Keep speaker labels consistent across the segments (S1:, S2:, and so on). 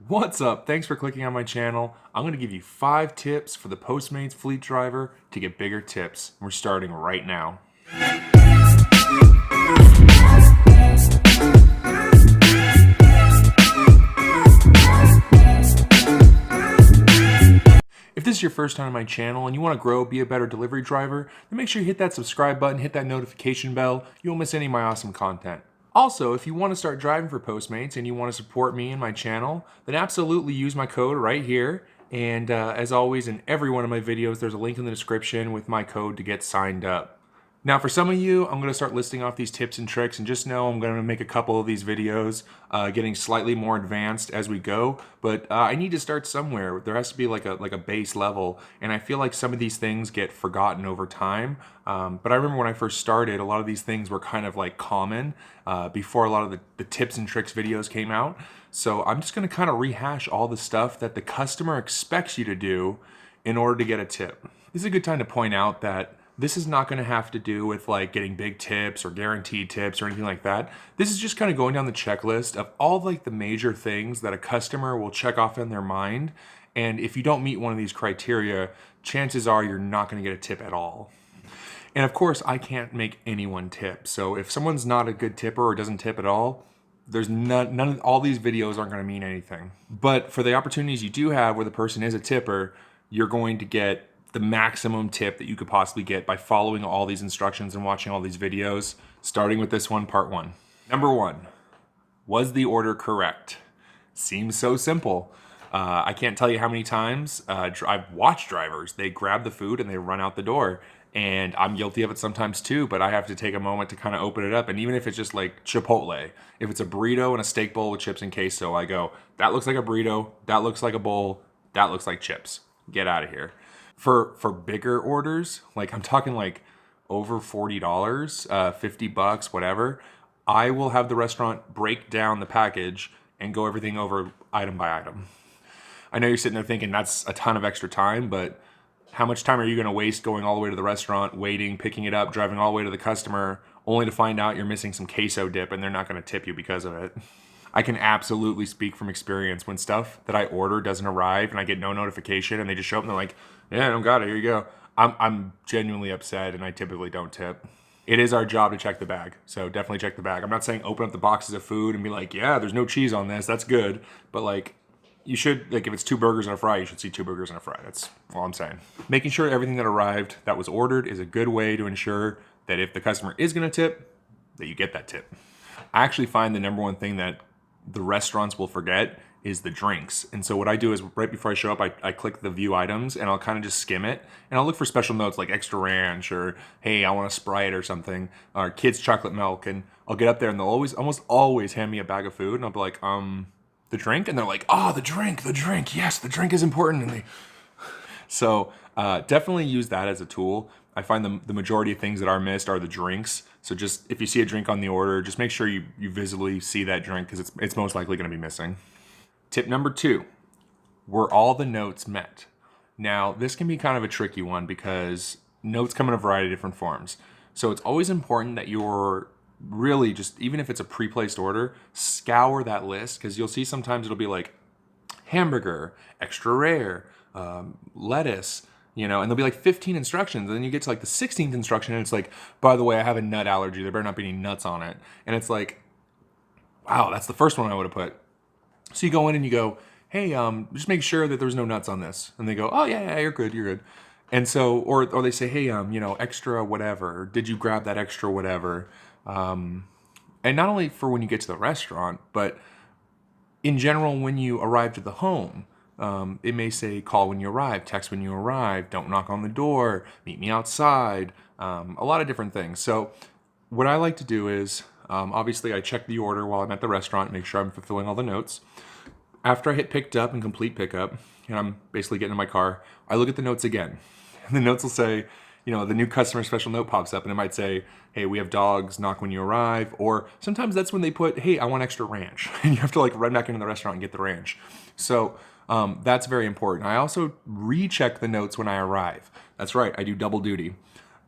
S1: What's up? Thanks for clicking on my channel. I'm going to give you 5 tips for the Postmates fleet driver to get bigger tips. We're starting right now. If this is your first time on my channel and you want to grow, be a better delivery driver, then make sure you hit that subscribe button, hit that notification bell. You won't miss any of my awesome content. Also, if you want to start driving for Postmates and you want to support me and my channel, then absolutely use my code right here. And as always, in every one of my videos, there's a link in the description with my code to get signed up. Now for some of you, I'm going to start listing off these tips and tricks, and just know I'm going to make a couple of these videos getting slightly more advanced as we go, but I need to start somewhere. There has to be like a base level, and I feel like some of these things get forgotten over time. But I remember when I first started, a lot of these things were kind of like common before a lot of the tips and tricks videos came out. So I'm just going to kind of rehash all the stuff that the customer expects you to do in order to get a tip. This is a good time to point out that this is not going to have to do with like getting big tips or guaranteed tips or anything like that. This is just kind of going down the checklist of all like the major things that a customer will check off in their mind. And if you don't meet one of these criteria, chances are you're not going to get a tip at all. And of course, I can't make anyone tip. So if someone's not a good tipper or doesn't tip at all, there's none of all these videos aren't going to mean anything. But for the opportunities you do have where the person is a tipper, you're going to get the maximum tip that you could possibly get by following all these instructions and watching all these videos, starting with this one, part 1. Number 1, was the order correct? Seems so simple. I can't tell you how many times I've watched drivers, they grab the food and they run out the door. And I'm guilty of it sometimes too, but I have to take a moment to kind of open it up. And even if it's just like Chipotle, if it's a burrito and a steak bowl with chips and queso, I go, that looks like a burrito, that looks like a bowl, that looks like chips. Get out of here. For bigger orders, like I'm talking like over $40, 50 bucks, whatever, I will have the restaurant break down the package and go everything over item by item. I know you're sitting there thinking that's a ton of extra time, but how much time are you going to waste going all the way to the restaurant, waiting, picking it up, driving all the way to the customer, only to find out you're missing some queso dip and they're not going to tip you because of it? I can absolutely speak from experience. When stuff that I order doesn't arrive and I get no notification and they just show up and they're like, yeah, I don't got it, here you go. I'm genuinely upset and I typically don't tip. It is our job to check the bag, so definitely check the bag. I'm not saying open up the boxes of food and be like, yeah, there's no cheese on this, that's good. But like, you should, like if it's 2 burgers and a fry, you should see 2 burgers and a fry. That's all I'm saying. Making sure everything that arrived, that was ordered, is a good way to ensure that if the customer is gonna tip, that you get that tip. I actually find the number one thing that the restaurants will forget is the drinks. And so what I do is right before I show up, I click the view items and I'll kind of just skim it. And I'll look for special notes like extra ranch or, hey, I want a Sprite or something, or kids chocolate milk. And I'll get up there and they'll almost always hand me a bag of food. And I'll be like, the drink? And they're like, oh, the drink. Yes, the drink is important. And so definitely use that as a tool. I find the majority of things that are missed are the drinks. So just if you see a drink on the order, just make sure you visibly see that drink because it's most likely going to be missing. Tip number 2, were all the notes met? Now, this can be kind of a tricky one because notes come in a variety of different forms. So it's always important that you're really just, even if it's a pre-placed order, scour that list because you'll see sometimes it'll be like hamburger, extra rare, lettuce, you know, and there'll be like 15 instructions. And then you get to like the 16th instruction and it's like, by the way, I have a nut allergy. There better not be any nuts on it. And it's like, wow, that's the first one I would have put. So you go in and you go, hey, just make sure that there's no nuts on this. And they go, oh yeah, you're good. And so, or they say, hey, you know, extra whatever. Did you grab that extra whatever? And not only for when you get to the restaurant, but in general, when you arrive to the home, it may say call when you arrive, text when you arrive, don't knock on the door, meet me outside, a lot of different things. So what I like to do is, obviously I check the order while I'm at the restaurant, make sure I'm fulfilling all the notes. After I hit picked up and complete pickup, and I'm basically getting in my car, I look at the notes again. And the notes will say, you know, the new customer special note pops up and it might say, hey, we have dogs, knock when you arrive. Or sometimes that's when they put, hey, I want extra ranch. And you have to like run back into the restaurant and get the ranch. So that's very important. I also recheck the notes when I arrive. That's right, I do double duty.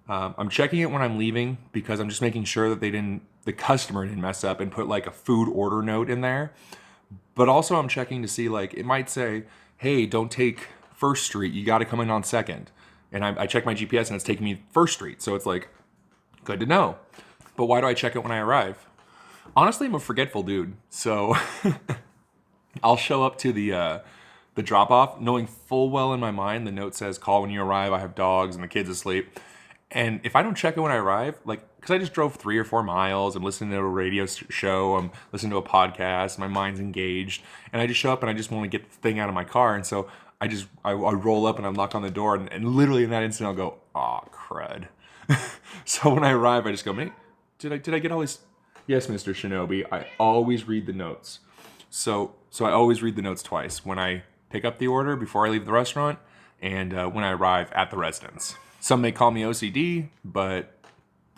S1: I'm checking it when I'm leaving because I'm just making sure that the customer didn't mess up and put like a food order note in there. But also I'm checking to see, like, it might say, hey, don't take First Street, you got to come in on Second. And I check my GPS and it's taking me First Street. So it's like, good to know. But why do I check it when I arrive? Honestly, I'm a forgetful dude. So I'll show up to the drop off knowing full well in my mind the note says call when you arrive, I have dogs and the kid's asleep. And if I don't check it when I arrive, like, because I just drove 3 or 4 miles, I'm listening to a radio show, I'm listening to a podcast, my mind's engaged, and I just show up and I just want to get the thing out of my car. And so I roll up and I knock on the door, and literally in that instant I'll go, aw, crud. So when I arrive, I just go, mate, did I get all these? Yes, Mr. Shinobi, I always read the notes. So I always read the notes twice, when I pick up the order before I leave the restaurant, and when I arrive at the residence. Some may call me OCD, but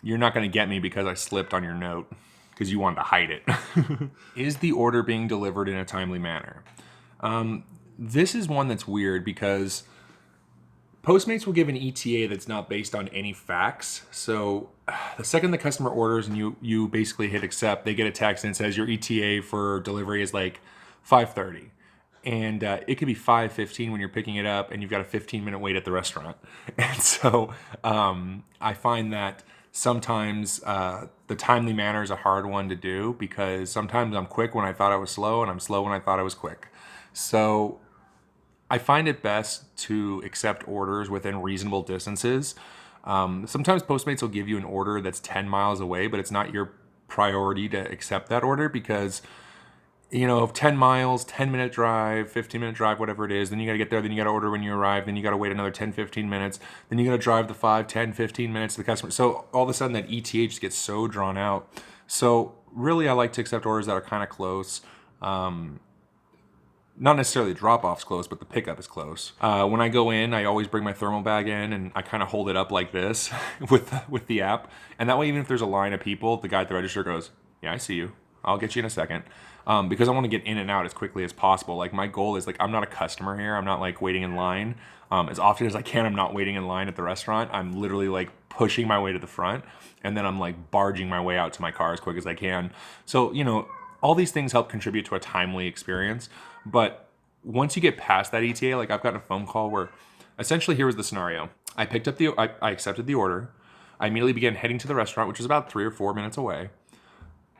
S1: you're not going to get me because I slipped on your note because you wanted to hide it. Is the order being delivered in a timely manner? This is one that's weird because Postmates will give an ETA that's not based on any facts. So the second the customer orders and you basically hit accept, they get a text and it says your ETA for delivery is like 5:30. And it could be 5:15 when you're picking it up and you've got a 15-minute wait at the restaurant. And so I find that sometimes the timely manner is a hard one to do because sometimes I'm quick when I thought I was slow and I'm slow when I thought I was quick. So I find it best to accept orders within reasonable distances. Sometimes Postmates will give you an order that's 10 miles away, but it's not your priority to accept that order because, you know, 10 miles, 10-minute drive, 15-minute drive, whatever it is, then you got to get there, then you got to order when you arrive, then you got to wait another 10, 15 minutes, then you got to drive the 5, 10, 15 minutes to the customer. So all of a sudden that ETA just gets so drawn out. So really I like to accept orders that are kind of close. Not necessarily the drop-off's close, but the pickup is close. When I go in, I always bring my thermal bag in and I kind of hold it up like this with the app. And that way, even if there's a line of people, the guy at the register goes, yeah, I see you. I'll get you in a second. Because I want to get in and out as quickly as possible. Like my goal is like, I'm not a customer here. I'm not like waiting in line. As often as I can, I'm not waiting in line at the restaurant. I'm literally like pushing my way to the front and then I'm like barging my way out to my car as quick as I can. So, you know, all these things help contribute to a timely experience. But once you get past that ETA, like I've gotten a phone call where essentially here was the scenario. I accepted the order. I immediately began heading to the restaurant, which is about 3 or 4 minutes away.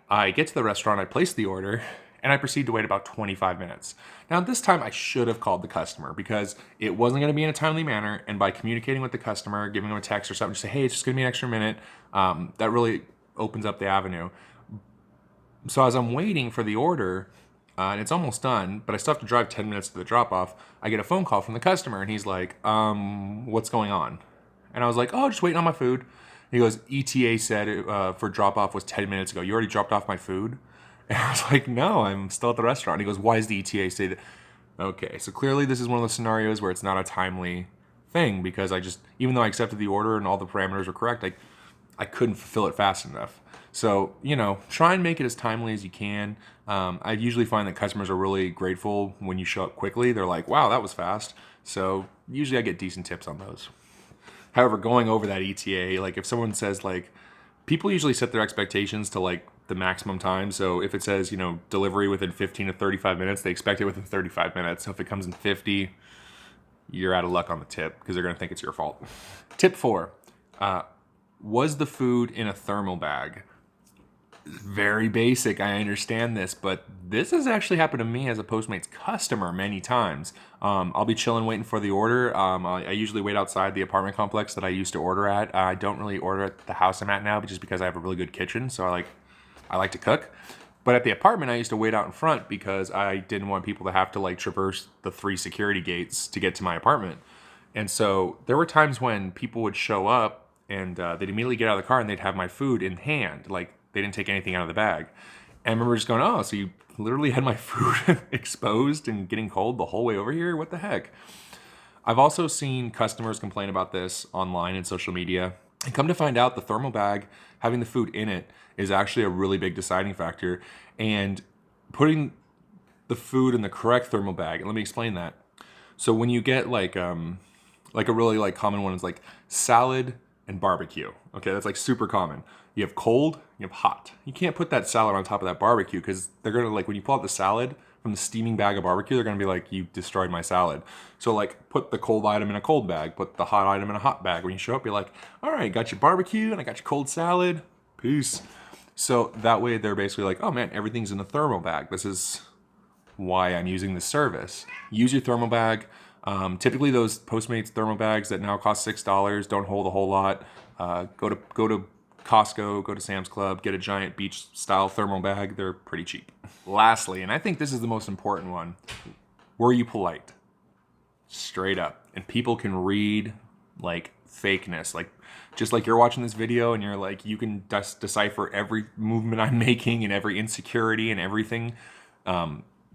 S1: I get to the restaurant, I place the order, and I proceed to wait about 25 minutes. Now, this time I should have called the customer because it wasn't going to be in a timely manner. And by communicating with the customer, giving them a text or something, just say, hey, it's just going to be an extra minute. That really opens up the avenue. So as I'm waiting for the order, and it's almost done, but I still have to drive 10 minutes to the drop-off, I get a phone call from the customer, and he's like, what's going on? And I was like, oh, just waiting on my food. He goes, ETA said for drop-off was 10 minutes ago. You already dropped off my food? And I was like, no, I'm still at the restaurant. He goes, why is the ETA say that? Okay, so clearly this is one of those scenarios where it's not a timely thing because even though I accepted the order and all the parameters were correct, I couldn't fulfill it fast enough. So, you know, try and make it as timely as you can. I usually find that customers are really grateful when you show up quickly. They're like, wow, that was fast. So usually I get decent tips on those. However, going over that ETA, like if someone says like, people usually set their expectations to like the maximum time. So if it says, you know, delivery within 15 to 35 minutes, they expect it within 35 minutes. So if it comes in 50, you're out of luck on the tip because they're going to think it's your fault. Tip 4, was the food in a thermal bag? Very basic, I understand this, but this has actually happened to me as a Postmates customer many times. I'll be chilling waiting for the order. I usually wait outside the apartment complex that I used to order at. I don't really order at the house I'm at now, but just because I have a really good kitchen, so I like to cook. But at the apartment, I used to wait out in front because I didn't want people to have to like traverse the 3 security gates to get to my apartment. And so there were times when people would show up and they'd immediately get out of the car and they'd have my food in hand, like they didn't take anything out of the bag. And I remember just going, oh, so you literally had my food exposed and getting cold the whole way over here? What the heck? I've also seen customers complain about this online and social media. And come to find out, the thermal bag, having the food in it, is actually a really big deciding factor. And putting the food in the correct thermal bag, and let me explain that. So when you get like a really like common one is like salad and barbecue. Okay, that's like super common. You have cold, you have hot. You can't put that salad on top of that barbecue because they're gonna like when you pull out the salad, from the steaming bag of barbecue, they're gonna be like, you destroyed my salad. So like, put the cold item in a cold bag, put the hot item in a hot bag. When you show up, you're like, all right, got your barbecue and I got your cold salad, peace. So that way they're basically like, oh man, everything's in the thermal bag. This is why I'm using this service. Use your thermal bag. Typically those Postmates thermal bags that now cost $6 don't hold a whole lot. Go to Costco, go to Sam's Club, get a giant beach style thermal bag. They're pretty cheap. Lastly, and I think this is the most important one, were you polite? Straight up. And people can read like fakeness, like just like you're watching this video and you're like, you can decipher every movement I'm making and every insecurity and everything.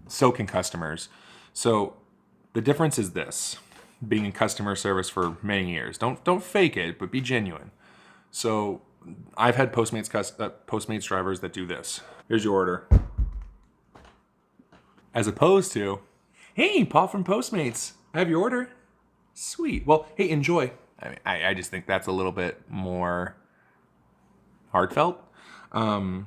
S1: So can customers. So the difference is this, being in customer service for many years, don't fake it, but be genuine. So I've had Postmates drivers that do this. Here's your order. As opposed to, hey, Paul from Postmates, I have your order. Sweet. Well, hey, enjoy. I just think that's a little bit more heartfelt. I've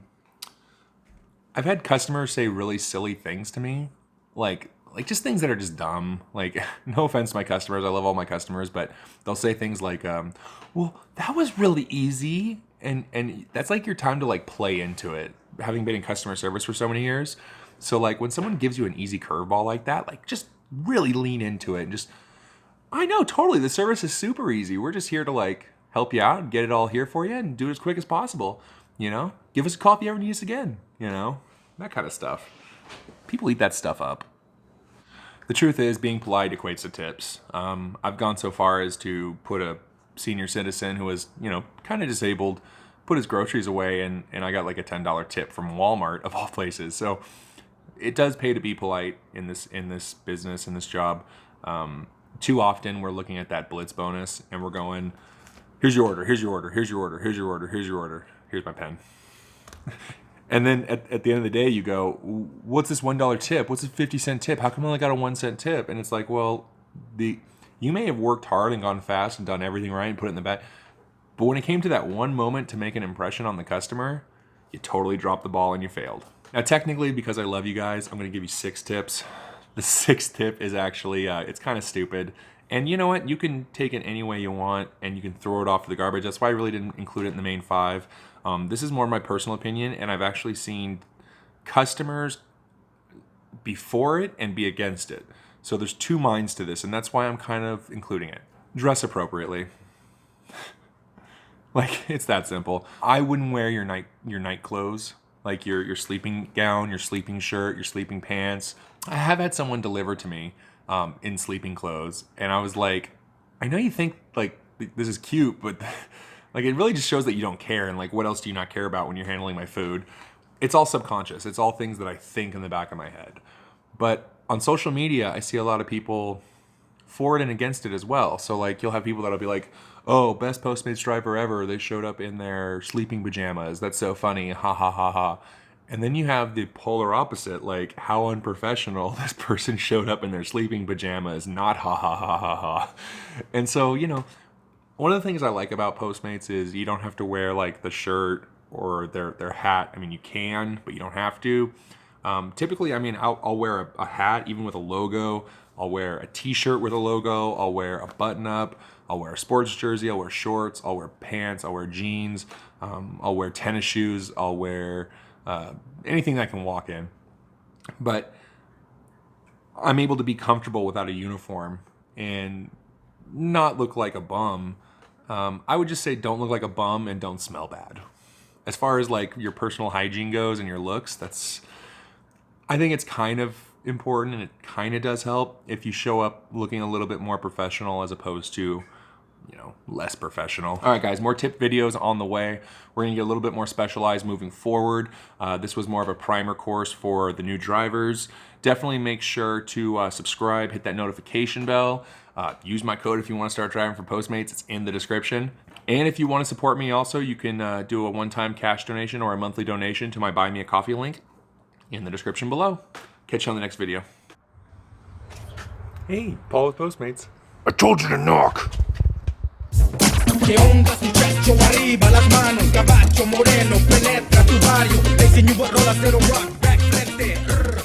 S1: had customers say really silly things to me, like just things that are just dumb. Like, no offense to my customers, I love all my customers, but they'll say things like, well, that was really easy. And that's like your time to like play into it, having been in customer service for so many years. So like when someone gives you an easy curveball like that, like just really lean into it and just, I know, totally, the service is super easy. We're just here to like help you out and get it all here for you and do it as quick as possible. You know, give us a call if you ever need us again, you know, that kind of stuff. People eat that stuff up. The truth is, being polite equates to tips. I've gone so far as to put a senior citizen who was, you know, kind of disabled, put his groceries away, and I got like a $10 tip from Walmart of all places. So it does pay to be polite in this business, in this job. Too often we're looking at that blitz bonus and we're going, here's your order, here's your order, here's your order, here's your order, here's your order, here's my pen. And then at the end of the day, you go, what's this $1 tip? What's this 50-cent tip? How come I only got a 1-cent tip? And it's like, well, you may have worked hard and gone fast and done everything right and put it in the bag. But when it came to that one moment to make an impression on the customer, you totally dropped the ball and you failed. Now, technically, because I love you guys, I'm going to give you 6 tips. The 6th tip is actually, it's kind of stupid. And you know what? You can take it any way you want and you can throw it off to the garbage. That's why I really didn't include it in the main 5. This is more my personal opinion, and I've actually seen customers be for it and be against it. So there's 2 minds to this, and that's why I'm kind of including it. Dress appropriately. Like, it's that simple. I wouldn't wear your night clothes, like your sleeping gown, your sleeping shirt, your sleeping pants. I have had someone deliver to me in sleeping clothes, and I was like, I know you think like this is cute, but like it really just shows that you don't care, and like what else do you not care about when you're handling my food? It's all subconscious. It's all things that I think in the back of my head. But on social media, I see a lot of people for it and against it as well. So like you'll have people that'll be like, oh, best Postmates driver ever. They showed up in their sleeping pajamas. That's so funny. Ha ha ha ha. And then you have the polar opposite, like how unprofessional this person showed up in their sleeping pajamas, not ha ha ha ha ha. And so, you know, one of the things I like about Postmates is you don't have to wear like the shirt or their hat. I mean, you can, but you don't have to. Typically, I mean, I'll wear a hat even with a logo. I'll wear a t-shirt with a logo. I'll wear a button-up. I'll wear a sports jersey. I'll wear shorts. I'll wear pants. I'll wear jeans. I'll wear tennis shoes. I'll wear anything that I can walk in. But I'm able to be comfortable without a uniform and not look like a bum. I would just say don't look like a bum and don't smell bad. As far as like your personal hygiene goes and your looks, I think it's kind of important, and it kind of does help if you show up looking a little bit more professional as opposed to, you know, less professional. All right, guys, more tip videos on the way. We're gonna get a little bit more specialized moving forward. This was more of a primer course for the new drivers. Definitely make sure to subscribe, hit that notification bell. Use my code if you want to start driving for Postmates. It's in the description. And if you want to support me also, you can do a one-time cash donation or a monthly donation to my Buy Me a Coffee link in the description below. Catch you on the next video. Hey, Paul with Postmates. I told you to knock.
S2: ¿Qué onda muchacho? Arriba las manos, caballo moreno, penetra tu barrio. Te enseño a rolas de rock, back frente.